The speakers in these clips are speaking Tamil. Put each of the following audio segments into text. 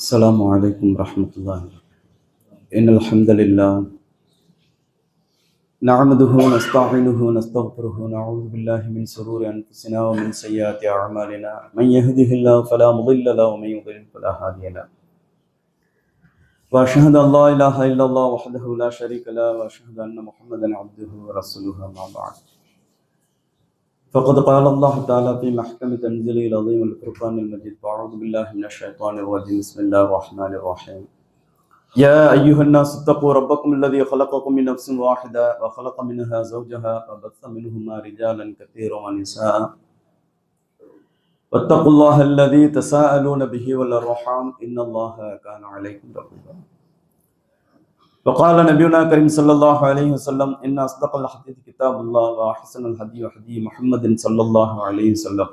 السلام عليكم ورحمة الله. إن الحمد لله نعمده ونستعينه ونستغفره ونعوذ بالله من شرور أنفسنا ومن سيئات أعمالنا من يهده الله فلا مضل له ومن يضلل فلا هادي له وأشهد أن لا إله إلا الله وحده لا شريك له وأشهد أن محمدا عبده ورسوله أما بعد فقد قال الله تعالى في محكم تنزيله العظيم الفرقان المجيد أعوذ بالله من الشيطان الرجيم بسم الله الرحمن الرحيم يا أيها الناس اتقوا ربكم الذي خلقكم من نفس واحدة وخلق منها زوجها وبث منهما رجالا كثيرا ونساء واتقوا الله الذي تساءلون به والأرحام إن الله كان عليكم رقيبا وقال نبينا كريم صلى الله عليه وسلم إن أصدق الحديث كتاب الله وأحسن الهدي هدي محمد صلى الله عليه وسلم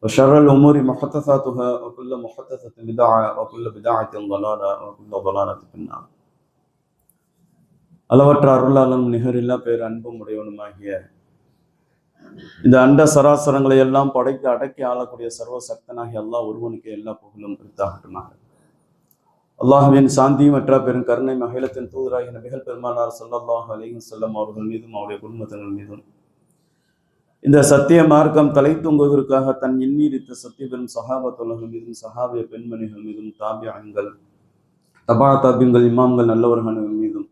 وشر الأمور محدثاتها وكل محدثة بدعة وكل بدعة ضلالة وكل ضلالة في النار. அளவற்ற அருளாளன் நிகரில்லா பேர் அன்பும் உடையவனுமாகிய இந்த அண்ட சராசரங்களை எல்லாம் படைத்து அடக்கி ஆளக்கூடிய சர்வ சக்தனாகி அல்லாஹ் ஒருவனுக்கு எல்லா புகழும் குறித்தாகட்டுமாக. அல்லாஹுவின் சாந்தி மற்ற பெரும் கருணை மகிழத்தின் தூதராகிய நபிகள் பெருமானார் ஸல்லல்லாஹு அலைஹி வஸல்லம் அவர்கள் மீதும் அவருடைய குடும்பத்தினர் மீதும் இந்த சத்திய மார்க்கம் தலை தூங்குவதற்காக தன் எண்ணீரித்த சத்திய பெரும் சஹாபத்துலர்கள் மீதும் சஹாபிய பெண்மணிகள் மீதும் தாபியங்கள் தபா தாபியங்கள் இமாம்கள் நல்லவர்கள் மீதும்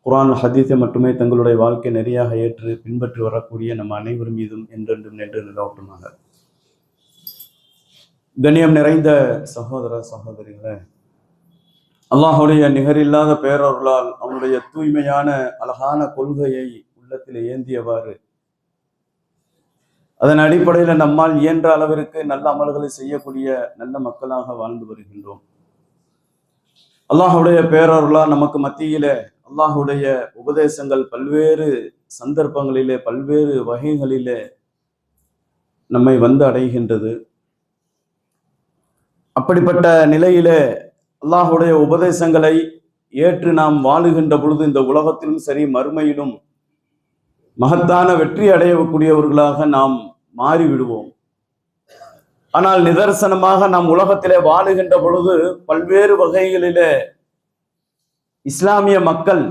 குர்ஆன் ஹதீஸை மட்டுமே தங்களுடைய வாழ்க்கை நெறியாக ஏற்று பின்பற்றி வரக்கூடிய நம் அனைவர் மீதும் என்றென்றும் நின்று நிலவட்டுமாக. கண்ணியம் நிறைந்த சகோதர சகோதரிகளே, அல்லாஹுடைய நிகரில்லாத பேரருளால் அவனுடைய தூய்மையான அழகான கொள்கையை உள்ளத்தில் ஏந்தியவாறு அதன் அடிப்படையில் நம்மால் இயன்ற அளவிற்கு நல்ல அமல்களை செய்யக்கூடிய நல்ல மக்களாக வாழ்ந்து வருகின்றோம். அல்லாஹுடைய பேரருளால் நமக்கு மத்தியிலே அல்லாஹுடைய உபதேசங்கள் பல்வேறு சந்தர்ப்பங்களிலே பல்வேறு வகைகளிலே நம்மை வந்து அடைகின்றது. அப்படிப்பட்ட நிலையிலே அல்லாஹுடைய உபதேசங்களை ஏற்று நாம் வாழுகின்ற பொழுது இந்த உலகத்திலும் சரி மறுமையிலும் மகத்தான வெற்றி அடையக்கூடியவர்களாக நாம் மாறிவிடுவோம். ஆனால் நிதர்சனமாக நாம் உலகத்திலே வாழுகின்ற பொழுது பல்வேறு வகைகளிலே இஸ்லாமிய மக்கள்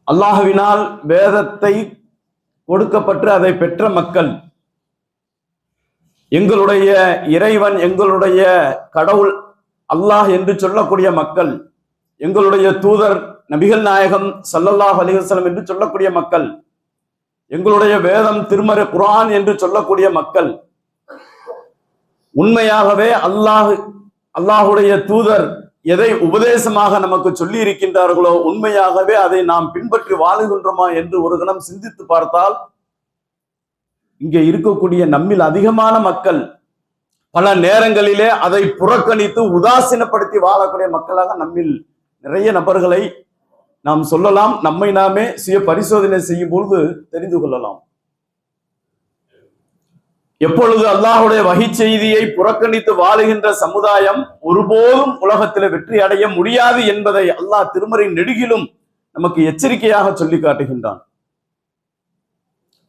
அல்லாஹ்வினால் வேதத்தை கொடுக்கப்பட்டு அதை பெற்ற மக்கள், எங்களுடைய இறைவன் எங்களுடைய கடவுள் அல்லாஹ் என்று சொல்லக்கூடிய மக்கள், எங்களுடைய தூதர் நபிகள் நாயகம் ஸல்லல்லாஹு அலைஹி வஸல்லம் என்று சொல்லக்கூடிய மக்கள், எங்களுடைய வேதம் திருமறை குர்ஆன் என்று சொல்லக்கூடிய மக்கள், உண்மையாகவே அல்லாஹுடைய தூதர் எதை உபதேசமாக நமக்கு சொல்லி இருக்கின்றார்களோ உண்மையாகவே அதை நாம் பின்பற்றி வாழுகின்றோமா என்று ஒரு கணம் சிந்தித்து பார்த்தால் இங்கே இருக்கக்கூடிய நம்மில் அதிகமான மக்கள் பல நேரங்களிலே அதை புறக்கணித்து உதாசீனப்படுத்தி வாழக்கூடிய மக்களாக நம்மில் நிறைய நபர்களை நாம் சொல்லலாம். நம்மை நாமே சுய பரிசோதனை செய்யும் பொழுது தெரிந்து கொள்ளலாம். எப்பொழுது அல்லாஹுடைய வஹி செய்தியை புறக்கணித்து வாழுகின்ற சமுதாயம் ஒருபோதும் உலகத்தில் வெற்றி அடைய முடியாது என்பதை அல்லாஹ் திருமறை நெடுகிலும் நமக்கு எச்சரிக்கையாக சொல்லி காட்டுகின்றான்.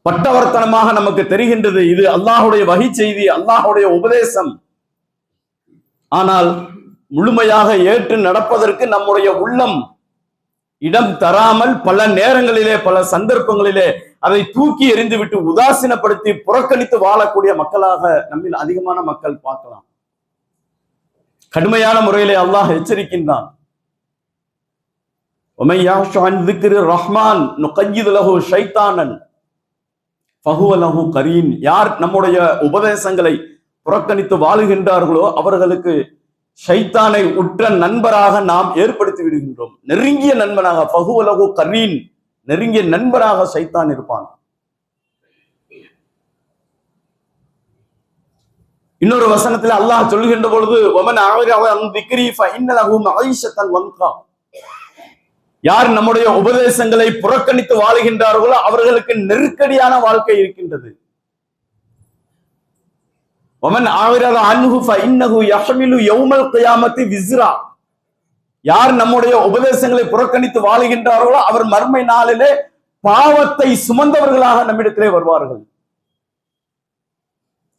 பட்டவர்த்தனமாக நமக்கு தெரிகின்றது இது அல்லாஹுடைய வஹி செய்தி, அல்லாஹுடைய உபதேசம். ஆனால் முழுமையாக ஏற்று நடப்பதற்கு நம்முடைய உள்ளம் இடம் தராமல் பல நேரங்களிலே பல சந்தர்ப்பங்களிலே அதை தூக்கி எறிந்துவிட்டு உதாசீனப்படுத்தி புறக்கணித்து வாழக்கூடிய மக்களாக நம்மில் அதிகமான மக்கள் பார்க்கலாம். கடுமையான முறையிலே அல்லாஹ் எச்சரிக்கின்றான். யார் நம்முடைய உபதேசங்களை புறக்கணித்து வாழுகின்றார்களோ அவர்களுக்கு ஷைத்தானை உற்ற நண்பராக நாம் ஏற்படுத்தி விடுகின்றோம். நெருங்கிய நண்பனாக ஃபஹுவலஹு கரீன், நெருங்கிய நண்பராக ஷைத்தான் இருப்பான். இன்னொரு வசனத்தில் அல்லாஹ் சொல்லுகின்ற பொழுது வமன் அஅரத அன் திக்ரி ஃபஇன்ன லஹு மஈஷத்தன் வன்கா, யார் நம்முடைய உபதேசங்களை புறக்கணித்து வாழுகின்றார்களோ அவர்களுக்கு நெருக்கடியான வாழ்க்கை இருக்கின்றது. வமன் அஅரத அன்ஹு ஃபஇன்னஹு யஹ்மிலு யௌமல் கியாமத்தி விஸ்ரா, யார் நம்முடைய உபதேசங்களை புறக்கணித்து வாழுகின்றார்களோ அவர் மறுமை நாளிலே பாவத்தை சுமந்தவர்களாக நம்மிடத்திலே வருவார்கள்.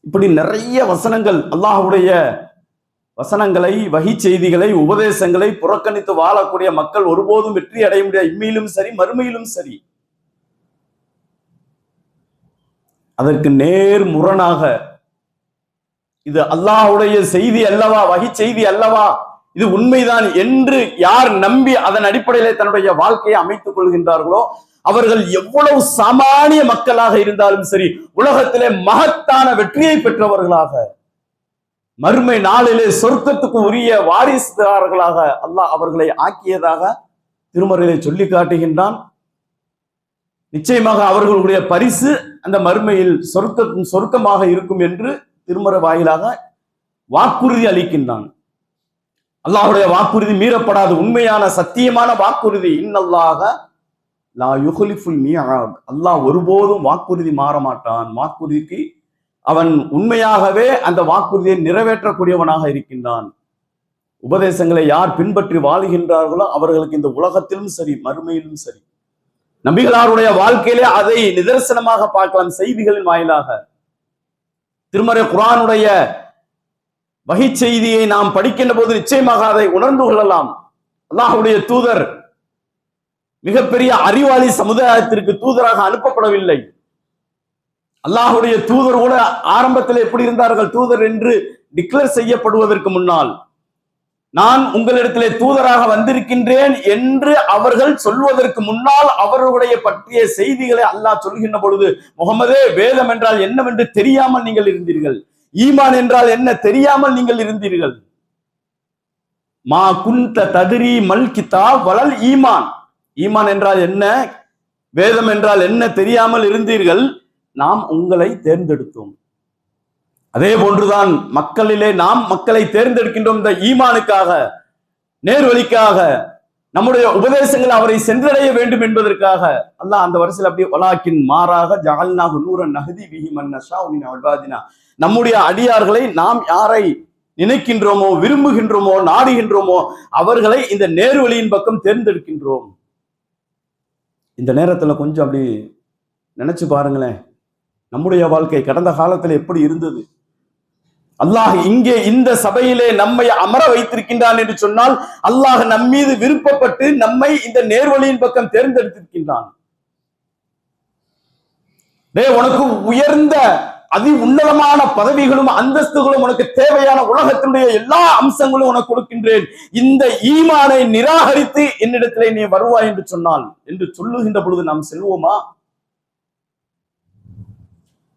இப்படி நிறைய வசனங்கள், அல்லாஹ்வுடைய வசனங்களை, வகி செய்திகளை, உபதேசங்களை புறக்கணித்து வாழக்கூடிய மக்கள் ஒருபோதும் வெற்றி அடைய முடியாது. இம்மையிலும் சரி, மறுமையிலும் சரி. அதற்கு நேர் முரணாக, இது அல்லாஹ்வுடைய செய்தி அல்லவா, வகி செய்தி அல்லவா, இது உண்மைதான் என்று யார் நம்பி அதன் அடிப்படையிலே தன்னுடைய வாழ்க்கையை அமைத்துக் கொள்கின்றார்களோ அவர்கள் எவ்வளவு சாமானிய மக்களாக இருந்தாலும் சரி, உலகத்திலே மகத்தான வெற்றியை பெற்றவர்களாக, மறுமை நாளிலே சொர்க்கத்துக்கு உரிய வாரிசுதாரர்களாக அல்லாஹ் அவர்களை ஆக்கியதாக திருமறையிலே சொல்லி காட்டுகின்றான். நிச்சயமாக அவர்களுடைய பரிசு அந்த மறுமையில் சொர்க்கமாக இருக்கும் என்று திருமறை வாயிலாக வாக்குறுதி அளிக்கின்றான். அல்லாஹ்வுடைய வாக்குறுதி மீறப்படாது, உண்மையான சத்தியமான வாக்குறுதி. இன்னல்லாஹ லா யுக்லிஃபுல் மிஆத். அல்லாஹ் ஒருபோதும் வாக்குறுதி மாற மாட்டான். வாக்குறுதிக்கு அவன் உண்மையாகவே அந்த வாக்குறுதியை நிறைவேற்றக்கூடியவனாக இருக்கின்றான். உபதேசங்களை யார் பின்பற்றி வாழுகின்றார்களோ அவர்களுக்கு இந்த உலகத்திலும் சரி, மறுமையிலும் சரி, நபிகளாருடைய வாழ்க்கையிலே அதை நிதர்சனமாக பார்க்கலாம். செய்திகளின் வாயிலாக திருமறை குர்ஆனுடைய வகை செய்தியை நாம் படிக்கின்ற போது நிச்சயமாக அதை உணர்ந்து கொள்ளலாம். அல்லாஹ்வுடைய தூதர் மிகப்பெரிய அறிவாளி சமுதாயத்திற்கு தூதராக அனுப்பப்படவில்லை. அல்லாஹ்வுடைய தூதர் கூட ஆரம்பத்தில் எப்படி இருந்தார்கள்? தூதர் என்று டிக்ளேர் செய்யப்படுவதற்கு முன்னால், நான் உங்களிடத்திலே தூதராக வந்திருக்கின்றேன் என்று அவர்கள் சொல்வதற்கு முன்னால் அவர்களுடைய பற்றிய செய்திகளை அல்லாஹ் சொல்கின்ற பொழுது, முகமதே, வேதம் என்றால் என்னவென்று தெரியாமல் நீங்கள் இருந்தீர்கள், ஈமான் என்றால் என்ன தெரியாமல் நீங்கள் இருந்தீர்கள், மா குன்த தத்ரி மல் கிதாப் வலல் ஈமான், ஈமான் என்றால் என்ன, வேதம் என்றால் என்ன தெரியாமல் இருந்தீர்கள், நாம் உங்களை தேர்ந்தெடுத்தோம். அதே போன்றுதான் மக்களிலே நாம் மக்களை தேர்ந்தெடுக்கின்றோம். இந்த ஈமானுக்காக, நேர்வழிக்காக, நம்முடைய உபதேசங்கள் அவரை சென்றடைய வேண்டும் என்பதற்காக. அல்லாஹ் அந்த வரிசையில் அப்படியே வலாக்கின் மாறாக ஜஅல்நாஹு நூரன் நஹ்தி பிஹி மன் நஷாஉ மின் இபாதினா, நம்முடைய அடியார்களை நாம் யாரை நினைக்கின்றோமோ, விரும்புகின்றோமோ, நாடுகின்றோமோ அவர்களை இந்த நேர்வழியின் பக்கம் தேர்ந்தெடுக்கின்றோம். இந்த நேரத்துல கொஞ்சம் அப்படி நினைச்சு பாருங்களேன், நம்முடைய வாழ்க்கை கடந்த காலத்துல எப்படி இருந்தது? அல்லாஹ் இங்கே இந்த சபையிலே நம்மை அமர வைத்திருக்கின்றான் என்று சொன்னால் அல்லாஹ் நம் மீது விருப்பப்பட்டு நம்மை இந்த நேர்வழியின் பக்கம் தேர்ந்தெடுத்திருக்கின்றான். உனக்கு உயர்ந்த அதி உன்னதமான பதவிகளும் அந்தஸ்துகளும், உனக்கு தேவையான உலகத்தினுடைய எல்லா அம்சங்களும் உனக்கு கொடுக்கின்றேன், இந்த ஈமானை நிராகரித்து என்னிடத்திலே நீ வருவாய் என்று சொன்னால் என்று சொல்லுகின்ற பொழுது நாம் செல்வோமா?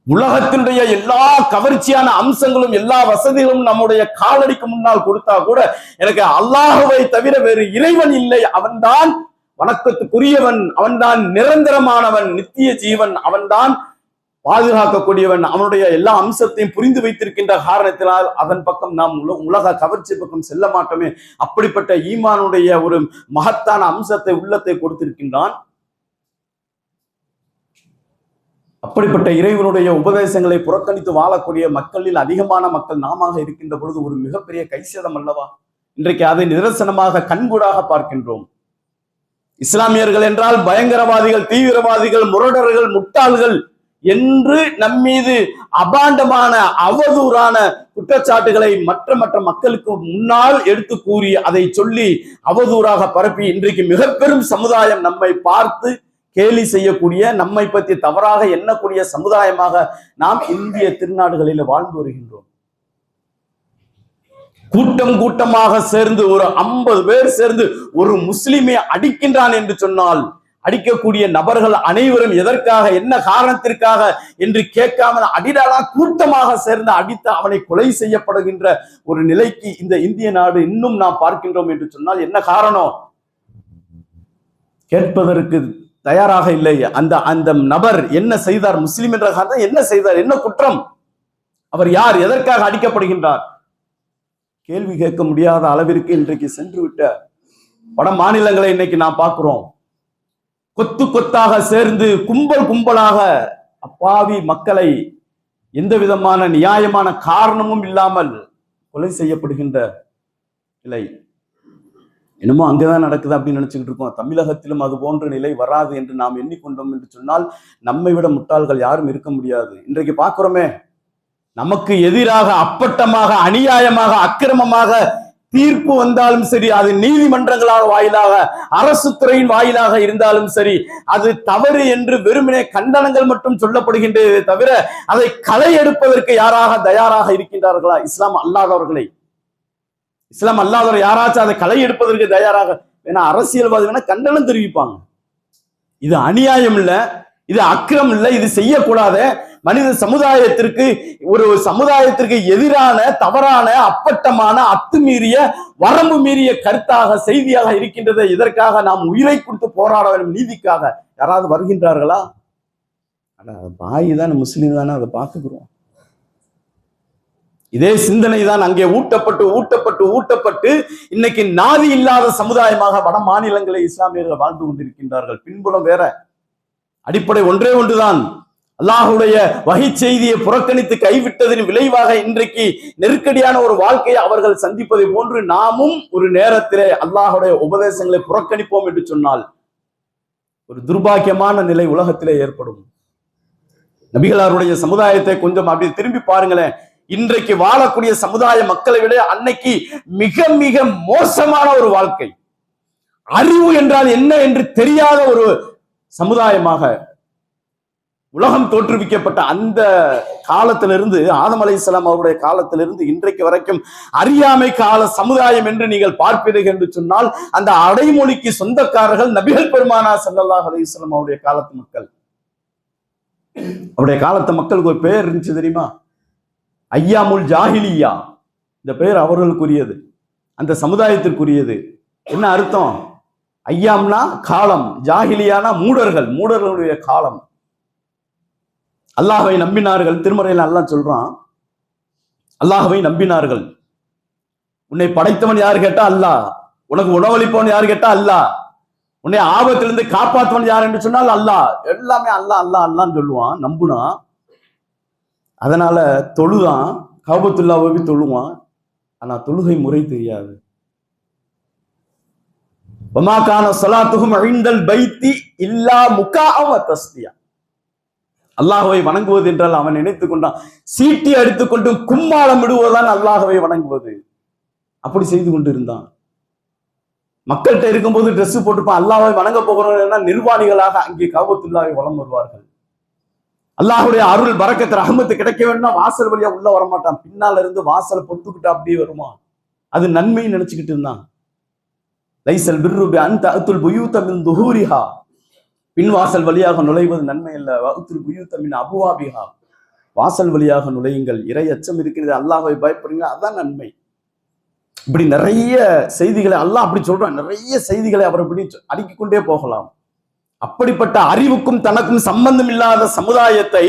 உலகத்தினுடைய எல்லா கவர்ச்சியான அம்சங்களும் எல்லா வசதிகளும் நம்முடைய காலடிக்கு முன்னால் கொடுத்தா கூட எனக்கு அல்லாஹுவை தவிர வேறு இறைவன் இல்லை, அவன்தான் வணக்கத்துக்குரியவன், அவன்தான் நிரந்தரமானவன், நித்திய ஜீவன், அவன்தான் பாதுகாக்கக்கூடியவன், அவனுடைய எல்லா அம்சத்தையும் புரிந்து வைத்திருக்கின்ற காரணத்தினால் அதன் பக்கம் நாம் உலக கவர்ச்சி பக்கம் செல்ல மாட்டோமே. அப்படிப்பட்ட ஈமானுடைய ஒரு மகத்தான அம்சத்தை உள்ளத்தை கொடுத்திருக்கின்றான். அப்படிப்பட்ட இறைவனுடைய உபதேசங்களை புறக்கணித்து வாழக்கூடிய மக்களில் அதிகமான மக்கள் நாம இருக்கின்ற பொழுது ஒரு மிகப்பெரிய கைசேதம் அல்லவா? இன்றைக்கு அதை நிதர்சனமாக கண்கூடாக பார்க்கின்றோம். இஸ்லாமியர்கள் என்றால் பயங்கரவாதிகள், தீவிரவாதிகள், முரடர்கள், முட்டாள்கள் என்று நம்மீது அபாண்டமான அவதூறான குற்றச்சாட்டுகளை மற்ற மக்களுக்கு முன்னால் எடுத்து கூறி அதை சொல்லி அவதூறாக பரப்பி இன்றைக்கு மிக பெரும் சமுதாயம் நம்மை பார்த்து கேலி செய்யக்கூடிய, நம்மை பற்றி தவறாக எண்ணக்கூடிய சமுதாயமாக நாம் இந்திய திருநாடுகளில் வாழ்ந்து வருகின்றோம். கூட்டம் கூட்டமாக சேர்ந்து ஒரு 50 பேர் சேர்ந்து ஒரு முஸ்லிமை அடிக்கின்றான் என்று சொன்னால் அடிக்கக்கூடிய நபர்கள் அனைவரும் எதற்காக, என்ன காரணத்திற்காக என்று கேட்காமல் அடிடாலா கூட்டமாக சேர்ந்து அடித்து அவனை கொலை செய்யப்படுகின்ற ஒரு நிலைக்கு இந்த இந்திய நாடு இன்னும் நாம் பார்க்கின்றோம் என்று சொன்னால் என்ன காரணம்? கேட்பதற்கு தயாராக இல்லை. அந்த நபர் என்ன செய்தார்? முஸ்லிம் என்ற காரணம் என்ன செய்தார்? என்ன குற்றம்? அவர் யார்? எதற்காக அடிக்கப்படுகின்றார்? கேள்வி கேட்க முடியாத அளவிற்கு இன்றைக்கு சென்று விட்ட வட மாநிலங்களை இன்னைக்கு நாம் பார்க்கிறோம். கொத்து கொத்தாக சேர்ந்து கும்பலாக அப்பாவி மக்களை எந்த விதமான நியாயமான காரணமும் இல்லாமல் கொலை செய்யப்படுகின்ற நிலை என்னமோ அங்கதான் நடக்குது அப்படின்னு நினைச்சுக்கிட்டு இருக்கோம். தமிழகத்திலும் அது போன்ற நிலை வராது என்று நாம் எண்ணிக்கொண்டோம் என்று சொன்னால் நம்மை விட முட்டாள்கள் யாரும் இருக்க முடியாது. இன்றைக்கு பார்க்கிறோமே, நமக்கு எதிராக அப்பட்டமாக அநியாயமாக அக்கிரமமாக தீர்ப்பு வந்தாலும் சரி, அது நீதிமன்றங்களாக வாயிலாக அரசு துறையின் வாயிலாக இருந்தாலும் சரி, அது தவறு என்று வெறுமனே கண்டனங்கள் மட்டும் சொல்லப்படுகின்றதே தவிர அதை களை எடுப்பதற்கு யாராக தயாராக இருக்கின்றார்களா? இஸ்லாம் அல்லாதவர்களை, இஸ்லாம் அல்லாதவர் யாராச்சும் அதை களை எடுப்பதற்கு தயாராக? ஏன்னா அரசியல்வாதி வேணா கண்டனம் தெரிவிப்பாங்க, இது அநியாயம் இல்ல, இது அக்கிரம் இல்லை, இது செய்யக்கூடாத மனித சமுதாயத்திற்கு ஒரு சமுதாயத்திற்கு எதிரான தவறான அப்பட்டமான அத்துமீறிய வரம்பு மீறிய கருத்தாக செய்தியாக இருக்கின்றது. இதற்காக நாம் உயிரை கொடுத்து போராட வேண்டும் நீதிக்காக. யாராவது வருகின்றார்களா? பாய் தானே, முஸ்லீம் தானே, அதை பார்த்துக்கிறோம். இதே சிந்தனை தான் அங்கே ஊட்டப்பட்டு ஊட்டப்பட்டு ஊட்டப்பட்டு இன்னைக்கு நாதி இல்லாத சமுதாயமாக வட மாநிலங்களில் இஸ்லாமியர்கள் வாழ்ந்து கொண்டிருக்கின்றார்கள். பின்புலம் வேற, அடிப்படை ஒன்றே ஒன்றுதான். அல்லாஹுடைய வகை செய்தியை புறக்கணித்து கைவிட்டதன் விளைவாக இன்றைக்கு நெருக்கடியான ஒரு வாழ்க்கையை அவர்கள் சந்திப்பதை போன்று நாமும் ஒரு நேரத்திலே அல்லாஹுடைய உபதேசங்களை புறக்கணிப்போம் என்று சொன்னால் ஒரு துர்பாக்கியமான நிலை உலகத்திலே ஏற்படும். நபிகளாருடைய சமுதாயத்தை கொஞ்சம் அப்படி திரும்பி பாருங்களேன். இன்றைக்கு வாழக்கூடிய சமுதாய மக்களை விட அன்னைக்கு மிக மிக மோசமான ஒரு வாழ்க்கை, அறிவு என்றால் என்ன என்று தெரியாத ஒரு சமுதாயமாக உலகம் தோற்றுவிக்கப்பட்ட அந்த காலத்திலிருந்து, ஆதம் அலைஹிஸ்ஸலாம் அவருடைய காலத்திலிருந்து இன்றைக்கு வரைக்கும் அறியாமை கால சமுதாயம் என்று நீங்கள் பார்ப்பீர்கள் என்று சொன்னால் அந்த அடைமொழிக்கு சொந்தக்காரர்கள் நபிகள் பெருமானார் ஸல்லல்லாஹு அலைஹி வஸல்லம் அவருடைய காலத்து மக்கள். அவருடைய காலத்து மக்களுக்கு ஒரு பெயர் இருந்துச்சு தெரியுமா? ஐயாமுல் ஜாஹிலியா. இந்த பெயர் அவர்களுக்குரியது, அந்த சமுதாயத்திற்குரியது. என்ன அர்த்தம்? ஐயாம்னா காலம், ஜாஹிலியானா மூடர்கள், மூடர்களுடைய காலம். அல்லாஹ்வை நம்பினார்கள். திருமறையில அல்லாஹ் சொல்றான், அல்லாஹ்வை நம்பினார்கள். உன்னை படைத்தவன் யார் கேட்டா அல்லாஹ், உனக்கு உணவளிப்பவன் யார் கேட்டா அல்லாஹ், உன்னை ஆபத்திலிருந்து காப்பாற்றுவன் யார் என்று சொன்னால் அல்லாஹ். எல்லாமே அல்லாஹ் அல்லாஹ் அல்லான்னு சொல்லுவான், நம்புனா. அதனால தொழுதான், காபத்துல்லாவை தொழுவான். ஆனா தொழுகை முறை தெரியாது. வமாகான ஸலாத்துஹும் இன்தல் பைத்தி இல்லா முகாஅ வ தஸ்தியா. அல்லாஹ்வை வணங்குவது என்றால் அவன் நினைத்துக் கொண்டான் சீட்டி அடித்துக்கொண்டு கும்மாளம் விடுவதுதான் அல்லாஹ்வை வணங்குவது. அப்படி செய்து கொண்டிருந்தான். மக்கள்கிட்ட இருக்கும்போது ட்ரெஸ் போட்டுப்பான். அல்லாஹ்வை வணங்க போகிறோம் நிர்வாணிகளாக அங்கே காபத்துல்லாவை வலம் வருவார்கள். அல்லாஹுடைய அருள் பரக்கத் ரஹ்மத்து கிடைக்க வேணும்னா வாசல் வழியா உள்ள வரமாட்டான், பின்னால இருந்து வாசலை பொத்துக்கிட்டு அப்படியே வருமா. அது நன்மைன்னு நினைச்சுக்கிட்டு இருந்தான். லைசல் பிர்ரு பி அன் தஅத்துல் புயூத மின் துஹூரிஹா. பின் வாசல் வழியாக நுழைவது நன்மை அல்ல, வஅத்துல் புயூத மின் அபுவாபிஹா. வாசல் வழியாக நுழையுங்கள், இறை அச்சம் இருக்கிறது, அல்லாஹ்வை பயப்படுங்க, அதான் நன்மை. இப்படி நிறைய செய்திகளை அல்லாஹ் அப்படி சொல்றான். நிறைய செய்திகளை அவர் இப்படி அடுக்கிக் கொண்டே போகலாம். அப்படிப்பட்ட அறிவுக்கும் தனக்கும் சம்பந்தம் இல்லாத சமுதாயத்தை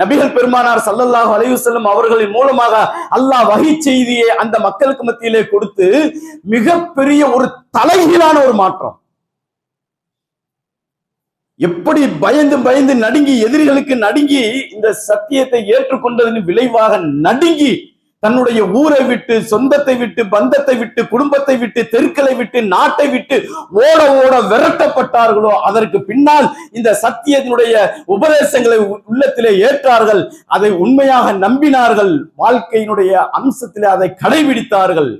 நபிகள் பெருமானார் ஸல்லல்லாஹு அலைஹி வஸல்லம் அவர்களின் மூலமாக அல்லாஹ் வஹி செய்தியை அந்த மக்களுக்கு மத்தியிலே கொடுத்து மிகப்பெரிய ஒரு தலைகீழான ஒரு மாற்றம். எப்படி பயந்து பயந்து நடுங்கி, எதிரிகளுக்கு நடுங்கி இந்த சத்தியத்தை ஏற்றுக்கொண்டதன் விளைவாக நடுங்கி தன்னுடைய ஊரை விட்டு, சொந்தத்தை விட்டு, பந்தத்தை விட்டு, குடும்பத்தை விட்டு, தெருக்களை விட்டு, நாட்டை விட்டு ஓட ஓட விரட்டப்பட்டார்களோ அதற்கு பின்னால் இந்த சத்தியத்தினுடைய உபதேசங்களை உள்ளத்திலே ஏற்றார்கள், அதை உண்மையாக நம்பினார்கள், வாழ்க்கையினுடைய அம்சத்திலே அதை கடைபிடித்தார்கள்.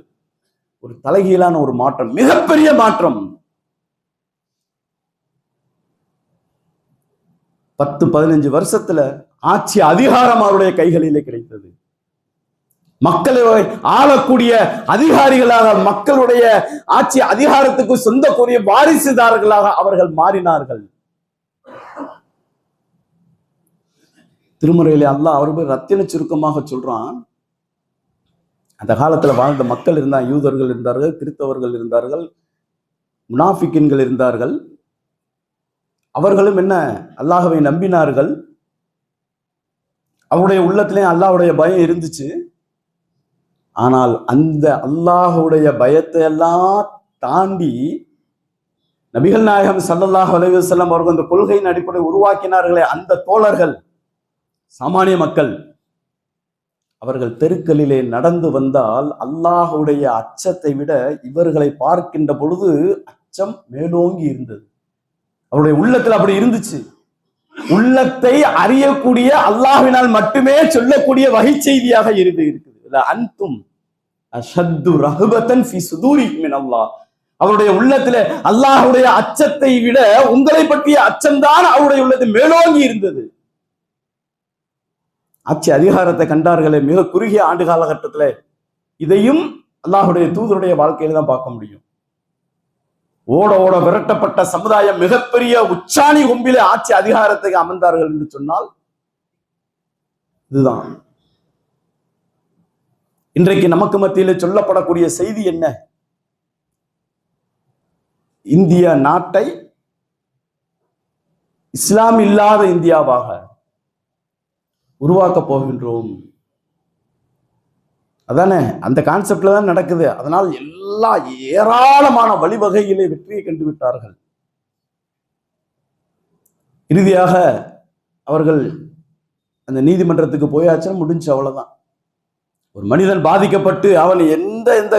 ஒரு தலைகீழான ஒரு மாற்றம், மிகப்பெரிய மாற்றம். 10-15 வருஷத்துல ஆட்சி அதிகாரம் அவருடைய கைகளிலே கிடைத்தது. மக்களை ஆளக்கூடிய அதிகாரிகளாக, மக்களுடைய ஆட்சி அதிகாரத்துக்கு சொந்தக்கூடிய வாரிசுதாரர்களாக அவர்கள் மாறினார்கள். திருமறையிலே அல்லாஹ் அவர்கள் ரத்தின சுருக்கமாக சொல்றான். அந்த காலத்துல வாழ்ந்த மக்கள் இருந்தாங்க. யூதர்கள் இருந்தார்கள், கிறிஸ்தவர்கள் இருந்தார்கள், முனாஃபிக்கின்கள் இருந்தார்கள். அவர்களும் என்ன அல்லாஹ்வை நம்பினார்கள். அவருடைய உள்ளத்திலே அல்லாஹ்வுடைய பயம் இருந்துச்சு. ஆனால் அந்த அல்லாஹ்வுடைய பயத்தை எல்லாம் தாண்டி நபிகள் நாயகம் ஸல்லல்லாஹு அலைஹி வஸல்லம் அவர்கள் அந்த கொள்கையின் அடிப்படை உருவாக்கினார்களே அந்த தோழர்கள், சாமானிய மக்கள், அவர்கள் தெருக்களிலே நடந்து வந்தால் அல்லாஹ்வுடைய அச்சத்தை விட இவர்களை பார்க்கின்ற பொழுது அச்சம் மேலோங்கி இருந்தது. அவருடைய உள்ளத்தில் அப்படி இருந்துச்சு. உள்ளத்தை அறியக்கூடிய அல்லாஹ்வினால் மட்டுமே சொல்லக்கூடிய வகை செய்தியாக இருக்குது. அன்தும் அஷத்து ரஹபத்தன் ஃபி சுதூரிக்கும் மினல்லாஹ். அவருடைய உள்ளத்துல அல்லாஹ்வுடைய அச்சத்தை விட உங்களை பற்றிய அச்சம்தான் அவருடைய உள்ளத்தில் மேலோங்கி இருந்தது. ஆட்சி அதிகாரத்தை கண்டார்களே மிக குறுகிய ஆண்டு காலகட்டத்துல, இதையும் அல்லாஹ்வுடைய தூதருடைய வாழ்க்கையில தான் பார்க்க முடியும். ஓட ஓட விரட்டப்பட்ட சமுதாயம் மிகப்பெரிய உச்சாணி கொம்பிலே ஆட்சி அதிகாரத்துக்கு அமர்ந்தார்கள் என்று சொன்னால் இதுதான். இன்றைக்கு நமக்கு மத்தியில் சொல்லப்படக்கூடிய செய்தி என்ன? இந்திய நாட்டை இஸ்லாம் இல்லாத இந்தியாவாக உருவாக்க போகின்றோம். அதானே அந்த கான்செப்ட்ல தான் நடக்குது. அதனால் எல்லா ஏராளமான வழிவகையிலே வெற்றியை கண்டு விட்டார்கள். இறுதியாக அவர்கள் அந்த நீதிமன்றத்துக்கு போயாச்சும் முடிஞ்சு, அவ்வளவுதான். ஒரு மனிதன் பாதிக்கப்பட்டு அவன் எந்த எந்த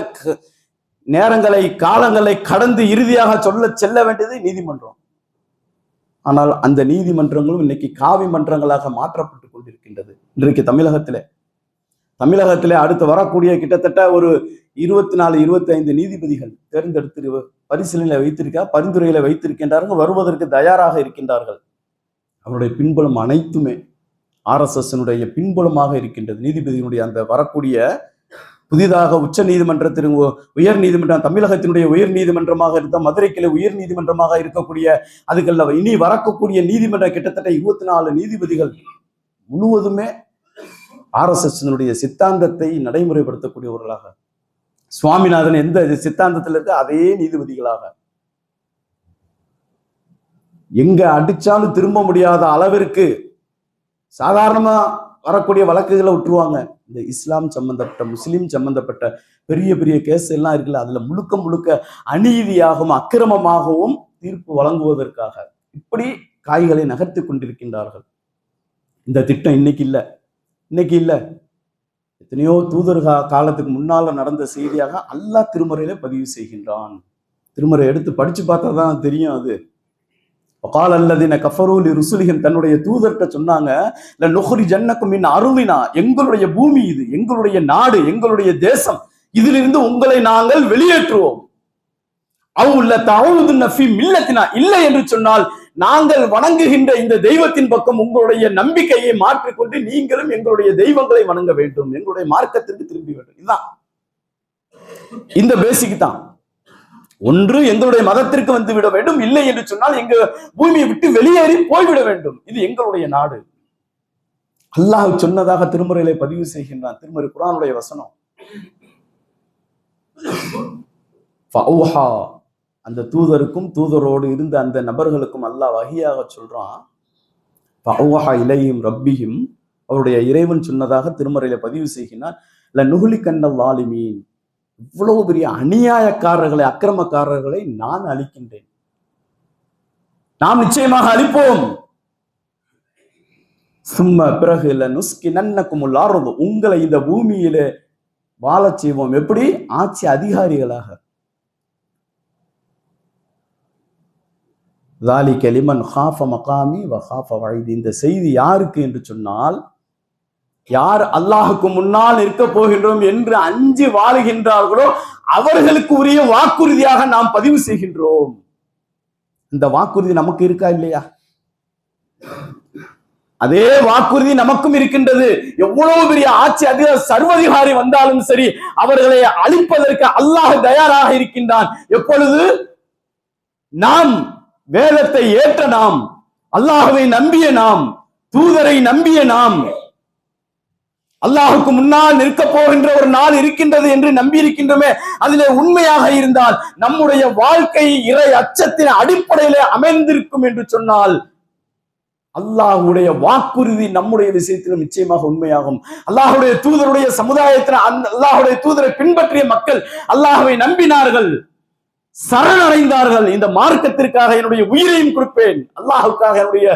நேரங்களை காலங்களை கடந்து இறுதியாக செல்ல வேண்டியது நீதிமன்றம். ஆனால் அந்த நீதிமன்றங்களும் இன்னைக்கு காவி மன்றங்களாக மாற்றப்பட்டு கொண்டிருக்கின்றது. இன்றைக்கு தமிழகத்திலே அடுத்து வரக்கூடிய கிட்டத்தட்ட ஒரு 24-25 நீதிபதிகள் தேர்ந்தெடுத்து பரிசீலனையில பரிந்துரையில வைத்திருக்கின்றார்கள், வருவதற்கு தயாராக இருக்கின்றார்கள். அவருடைய பின்புலம் அனைத்துமே RSS பின்புலமாக இருக்கின்றது. நீதிபதியினுடைய அந்த வரக்கூடிய புதிதாக உச்ச நீதிமன்றத்தின் உயர் நீதிமன்றம், தமிழகத்தினுடைய உயர் நீதிமன்றமாக இருந்த மதுரை கிளை உயர் நீதிமன்றமாக இருக்கக்கூடிய அதுக்கல்ல இனி வரக்கூடிய நீதிமன்றம் கிட்டத்தட்ட 24 நீதிபதிகள் முழுவதுமே RSS சித்தாந்தத்தை நடைமுறைப்படுத்தக்கூடியவர்களாக, சுவாமிநாதன் எந்த சித்தாந்தத்தில் இருக்க அதே நீதிபதிகளாக, எங்க அடிச்சாலும் திரும்ப முடியாத அளவிற்கு சாதாரணமா வரக்கூடிய வழக்குகளை விட்டுருவாங்க. இந்த இஸ்லாம் சம்பந்தப்பட்ட முஸ்லீம் சம்பந்தப்பட்ட பெரிய பெரிய கேஸ் எல்லாம் இருக்குல்ல, அதுல முழுக்க அநீதியாகவும் அக்கிரமமாகவும் தீர்ப்பு வழங்குவதற்காக இப்படி காய்களை நகர்த்தி கொண்டிருக்கின்றார்கள். இந்த திட்டம் இன்னைக்கு இல்ல, எத்தனையோ தூதர் காலத்துக்கு முன்னால நடந்த செய்தியாக அல்லாஹ் திருமறையில பதிவு செய்கின்றான். திருமறை எடுத்து படிச்சு பார்த்தா தான் தெரியும். அது கால் அல்லதின கஃபரூலி ருசுலிஹிம், தன்னுடைய தூதர்கிட்ட சொன்னாங்க, லனுஹ்ரிஜன்னகும் மின் அருளினா, எங்களுடைய பூமி இது, எங்களுடைய நாடு, எங்களுடைய தேசம், இதிலிருந்து உங்களை நாங்கள் வெளியேற்றுவோம். அவுல்ல தஅவுதுன ஃபீ மில்லத்தினா, இல்லை என்று சொன்னால் நாங்கள் வணங்குகின்ற இந்த தெய்வத்தின் பக்கம் உங்களுடைய நம்பிக்கையை மாற்றிக்கொண்டு நீங்களும் எங்களுடைய தெய்வங்களை வணங்க வேண்டும், எங்களுடைய மார்க்கத்திற்கு திரும்பி வேண்டும். இதுதான் இந்த பேசிக் தான். ஒன்று எங்களுடைய மதத்திற்கு வந்து விட வேண்டும், இல்லை என்று சொன்னால் எங்க பூமியை விட்டு வெளியேறி போய்விட வேண்டும், இது எங்களுடைய நாடு. அல்லாஹ் சொன்னதாக திருமறையிலே பதிவு செய்கின்றான். திருமறை குர்ஆனுடைய வசனம். ஃபௌஹா, அந்த தூதருக்கும் தூதரோடு இருந்த அந்த நபர்களுக்கும் அல்லாஹ் வஹியாக சொல்றான். ஃபௌஹா இலைஹிம் ரப்பிஹிம், அவருடைய இறைவன் சொன்னதாக திருமறையில பதிவு செய்கின்றான். லனுஹ்லிகன்னல் ஸாலிமீன், இவ்வளவு பெரிய அநியாயக்காரர்களை அக்கிரமக்காரர்களை நான் அழிக்கின்றேன், நாம் நிச்சயமாக அழிப்போம். சும்ம பிறகு லனுஸ்கினன்னகுமுல் அர்து, உங்களை இந்த பூமியில வாழச் செய்வோம். எப்படி? ஆட்சி அதிகாரிகளாக. ذَلِكَ لِمَنْ خَافَ مَقَامِي وَخَافَ وَعِيدِ, இந்த செய்தி யாருக்கு என்று சொன்னால், யார் அல்லாஹுக்கு முன்னால் இருக்க போகின்றோம் என்று அஞ்சு வாழுகின்றார்களோ அவர்களுக்கு உரிய வாக்குறுதியாக நாம் பதிவு செய்கின்றோம். இந்த வாக்குறுதி நமக்கு இருக்கா இல்லையா? அதே வாக்குறுதி நமக்கும் இருக்கின்றது. எவ்வளவு பெரிய ஆட்சி அதிகார சர்வதிகாரி வந்தாலும் சரி, அவர்களை அழிப்பதற்கு அல்லாஹ் தயாராக இருக்கின்றான். எப்பொழுது நாம் வேதத்தை ஏற்ற நாம், அல்லாஹ்வை நம்பிய நாம், தூதரை நம்பிய நாம், அல்லாஹுக்கு முன்னால் நிற்க போகின்ற ஒரு நாள் இருக்கின்றது என்று நம்பி இருக்கின்றோமே, அதிலே உண்மையாக இருந்தால் நம்முடைய வாழ்க்கை இறை அச்சத்தின் அடிப்படையிலே அமைந்திருக்கும் என்று சொன்னால் அல்லாஹ்வுடைய வாக்குறுதி நம்முடைய விஷயத்திலும் நிச்சயமாக உண்மையாகும். அல்லாஹ்வுடைய தூதருடைய சமுதாயத்தில் அல்லாஹ்வுடைய தூதரை பின்பற்றிய மக்கள் அல்லாஹ்வை நம்பினார்கள், சரணடைந்தார்கள். இந்த மார்க்கத்திற்காக என்னுடைய உயிரையும் கொடுப்பேன், அல்லாஹுக்காக என்னுடைய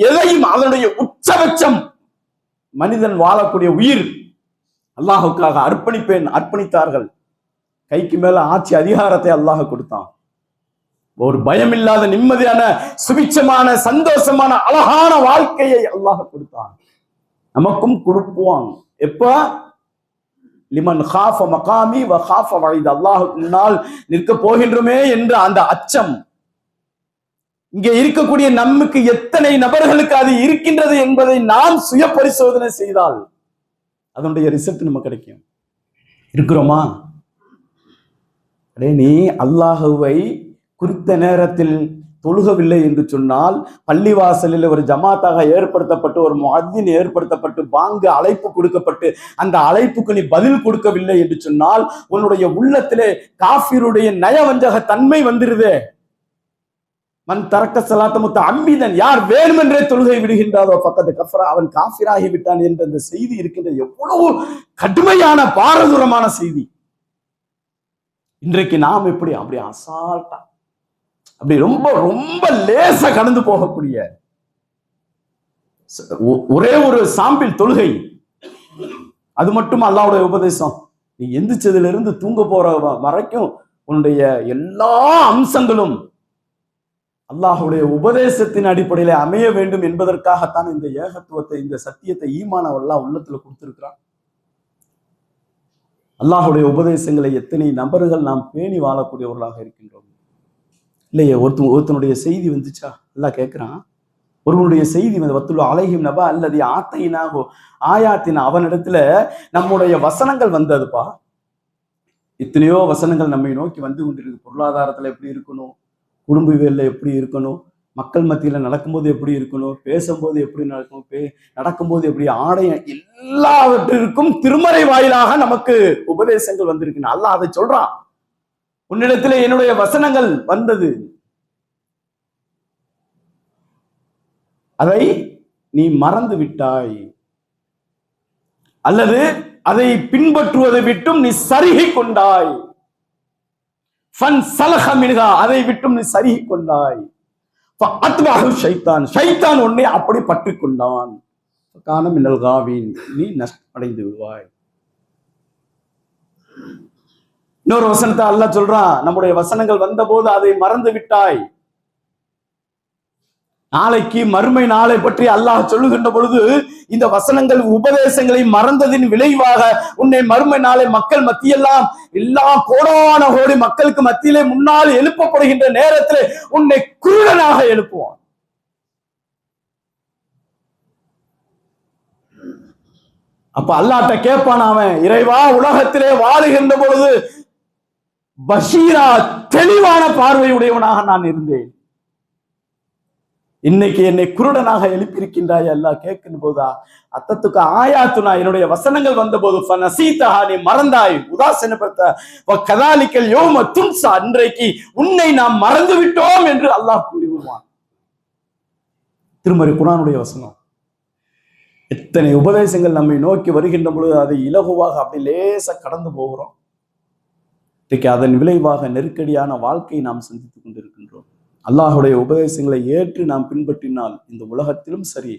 எதையும், அதனுடைய உச்சபட்சம் மனிதன் வாழக்கூடிய உயிர் அல்லாஹுக்காக அர்ப்பணிப்பேன், அர்ப்பணித்தார்கள். கைக்கு மேல ஆட்சி அதிகாரத்தை அல்லாஹ் கொடுத்தான். ஒரு பயம் இல்லாத நிம்மதியான சுபிட்சமான சந்தோஷமான அழகான வாழ்க்கையை அல்லாஹ் கொடுத்தான். நமக்கும் கொடுப்பான். எப்ப? லிமன் காஃப மகாமி வ காஃப வயது, அல்லாஹுக்கு முன்னால் நிற்க போகின்றோமே என்ற அந்த அச்சம். இங்கே இருக்கக்கூடிய நமக்கு எத்தனை நபர்களுக்கு அது இருக்கின்றது என்பதை நாம் சுய பரிசோதனை செய்தால் அதனுடைய ரிசல்ட் நமக்கு கிடைக்கும். இருக்கிறோமா? நீ அல்லாஹுவை குறித்த நேரத்தில் தொழுகவில்லை என்று சொன்னால், பள்ளிவாசலில் ஒரு ஜமாத்தாக ஏற்படுத்தப்பட்டு ஒரு முஅத்தின் ஏற்படுத்தப்பட்டு பாங்கு அழைப்பு கொடுக்கப்பட்டு அந்த அழைப்புக்கு நீ பதில் கொடுக்கவில்லை என்று சொன்னால் உன்னுடைய உள்ளத்திலே காஃபிருடைய நயவஞ்சக தன்மை வந்துருதே. மன் தரக்க ஸலாத்த முத்தஅம்மிதன், யார் வேணுமென்றே தொழுகை விடுகின்றாரோ ஃபக்கத் கஃபர, அவன் காஃபிராகி விட்டான் என்ற அந்த செய்தி இருக்கின்ற எவ்வளவு கடுமையான பாரதூரமான செய்தி. இன்றைக்கு நாம் எப்படி அப்படி அசால்ட்டா அப்படி ரொம்ப ரொம்ப லேசா கடந்து போகக்கூடிய ஒரே ஒரு சாம்பிள் தொழுகை, அது மட்டும் அல்லாஹ்வுடைய உபதேசம். நீ எந்திரிச்சதுல இருந்து தூங்க போற வரைக்கும் உன்னுடைய எல்லா அம்சங்களும் அல்லாஹ்வுடைய உபதேசத்தின் அடிப்படையில அமைய வேண்டும் என்பதற்காகத்தான் இந்த ஏகத்துவத்தை, இந்த சத்தியத்தை, ஈமான அல்லாஹ் உள்ளத்துல கொடுத்திருக்கிறான். அல்லாஹ்வுடைய உபதேசங்களை எத்தனை நபர்கள் நாம் பேணி வாழக்கூடியவர்களாக இருக்கின்றோம் இல்லையே? ஒருத்தனுடைய செய்தி வந்துச்சா அல்லாஹ் கேட்கிறான். ஒருவனுடைய செய்தி வந்து வத்துல்லு அலைஹிம் நபா அல்லது ஆத்தையினாகோ ஆயாத்தினா, அவனிடத்துல நம்முடைய வசனங்கள் வந்ததுப்பா. எத்தனையோ வசனங்கள் நம்மை நோக்கி வந்து கொண்டிருக்கு. பொருளாதாரத்துல எப்படி இருக்கணும், குடும்பவியல்ல எப்படி இருக்கணும், மக்கள் மத்தியில நடக்கும்போது எப்படி இருக்கணும், பேசும்போது எப்படி நடக்கணும், நடக்கும்போது எப்படி ஆடை, எல்லாவற்றிற்கும் திருமறை வாயிலாக நமக்கு உபதேசங்கள் வந்திருக்கு. அல்லாஹ் அதை சொல்றான், உன்னிடத்திலே என்னுடைய வசனங்கள் வந்தது, அதை நீ மறந்து விட்டாய், அல்லது அதை பின்பற்றுவதை விட்டும் நீ சருகி கொண்டாய். அதை விட்டும் நீ சருகி கொண்டாய். ஷைத்தான் உன்னை அப்படி பற்றி கொண்டான். நீ நஷ்டமடைந்து விடுவாய். இன்னொரு வசனத்தை அல்லாஹ் சொல்றான், நம்முடைய வசனங்கள் வந்த போது அதை மறந்து விட்டாய். நாளைக்கு மறுமை நாளை பற்றி அல்லாஹ் சொல்லுகின்ற பொழுது இந்த வசனங்கள் உபதேசங்களை மறந்ததின் விளைவாக உன்னை மறுமை நாளை மக்கள் மத்தியெல்லாம் எல்லா கோடான கோடி மக்களுக்கு மத்தியிலே முன்னால் எழுப்பப்படுகின்ற நேரத்தில் உன்னை குருடனாக எழுப்புவான். அப்ப அல்லாஹ்ட்ட கேட்பான் அவன், இறைவா, உலகத்திலே வாழுகின்ற பொழுது பஷீரா தெளிவான பார்வையுடையவனாக நான் இருந்தேன், இன்னைக்கு என்னை குருடனாக எழுப்பியிருக்கின்றாய். அல்லாஹ் கேட்கும் போதா அத்தத்துக்கு ஆயாத்துனா, என்னுடைய வசனங்கள் வந்த போது நீ மறந்தாய், உதாசீனப்படுத்த கதாலிக்கல் யோம துன்சா, இன்றைக்கு உன்னை நாம் மறந்து விட்டோம் என்று அல்லாஹ் கூறிவிடுவான். திருமறை குர்ஆனுடைய வசனம். எத்தனை உபதேசங்கள் நம்மை நோக்கி வருகின்ற பொழுது அதை இலகுவாக அப்படி லேசா கடந்து போகிறோம். இன்றைக்கு அதன் விளைவாக நெருக்கடியான வாழ்க்கையை நாம் சந்தித்துக் கொண்டிருக்கின்றோம். அல்லாஹுடைய உபதேசங்களை ஏற்று நாம் பின்பற்றினால் இந்த உலகத்திலும் சரி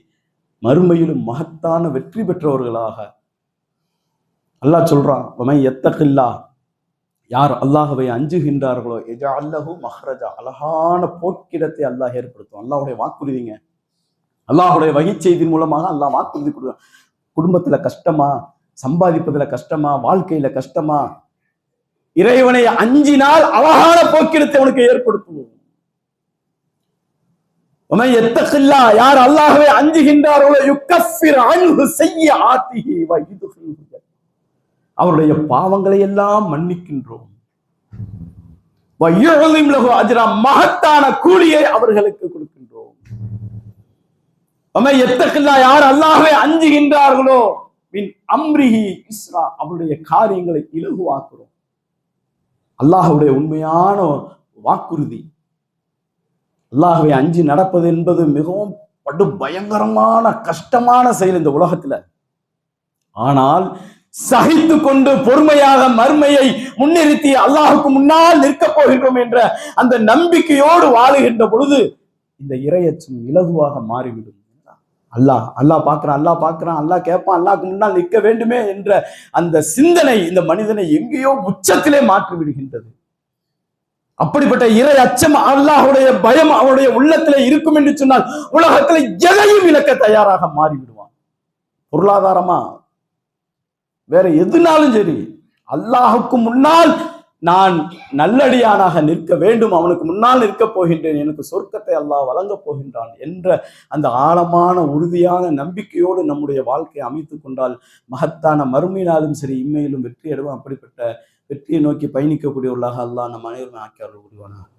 மறுமையிலும் மகத்தான வெற்றி பெற்றவர்களாக அல்லாஹ் சொல்றான். எத்தகில்லா, யார் அல்லாஹுவை அஞ்சுகின்றார்களோ எஜஅல்லஹு மஹ்ரஜா, அழகான போக்கிடத்தை அல்லாஹ் ஏற்படுத்தும். அல்லாஹுடைய வாக்குறுதிங்க. அல்லாஹுடைய வகை செய்தியின் மூலமாக அல்லாஹ் வாக்குறுதி கொடுக்கும். குடும்பத்துல கஷ்டமா, சம்பாதிப்பதுல கஷ்டமா, வாழ்க்கையில கஷ்டமா, இறைவனை அஞ்சினால் அழகான போக்கிடத்தை உனக்கு ஏற்படுத்துவோம். யார் அல்லாஹ்வை அஞ்சுகின்றார்களோ யுக்கஃபிர் அன்ஹு ஸய்யிஆத்திஹி வ யுத்கிலுஹு, அவருடைய பாவங்களை எல்லாம் மன்னிக்கின்றோம். வ யுஅலிம் லஹு அஜ்ரா, மகத்தான கூலியை அவர்களுக்கு கொடுக்கின்றோம். யார் அல்லாஹ்வை அஞ்சுகின்றார்களோ மின் அம்ரிஹி இஸ்ரா, அவருடைய காரியங்களை இலகுவாக்குறோம். அல்லாஹ்வுடைய உண்மையான வாக்குறுதி. அல்லாஹ்வை அஞ்சி நடப்பது என்பது மிகவும் படு பயங்கரமான கஷ்டமான செயல் இந்த உலகத்துல. ஆனால் சகித்து கொண்டு பொறுமையாக மறுமையை முன்னிறுத்தி அல்லாஹுக்கு முன்னால் நிற்க போகின்றோம் என்ற அந்த நம்பிக்கையோடு வாழுகின்ற பொழுது இந்த இறையச்சம் இலகுவாக மாறிவிடும். அல்லாஹ் பார்க்கிறான், அல்லாஹ் கேட்பான், அல்லாஹ்க்கு முன்னால் நிற்க வேண்டுமே என்ற அந்த சிந்தனை இந்த மனிதனை எங்கேயோ உச்சத்திலே மாற்றி விடுகின்றது. அப்படிப்பட்ட இறை அச்சம், அல்லாஹ்வுடைய பயம் அவனுடைய உள்ளத்துல இருக்கும் என்று சொன்னால் உலகத்துல எதையும் இழக்க தயாராக மாறிவிடுவான். பொருளாதாரமா வேற எதுனாலும் சரி, அல்லாஹுக்கு முன்னால் நான் நல்லடியானாக நிற்க வேண்டும், அவனுக்கு முன்னால் நிற்கப் போகின்றேன், எனக்கு சொர்க்கத்தை அல்லாஹ் வழங்கப் போகின்றான் என்ற அந்த ஆழமான உறுதியான நம்பிக்கையோடு நம்முடைய வாழ்க்கையை அமைத்துக் கொண்டால் மகத்தான மறுமையினாலும் சரி இம்மையிலும் வெற்றி அடைவோம். அப்படிப்பட்ட வெற்றியை நோக்கி பயணிக்கக்கூடியவர்களாக அல்லாஹ் நம் அனைவரும் ஆக்கி அருள் புரிவானாக.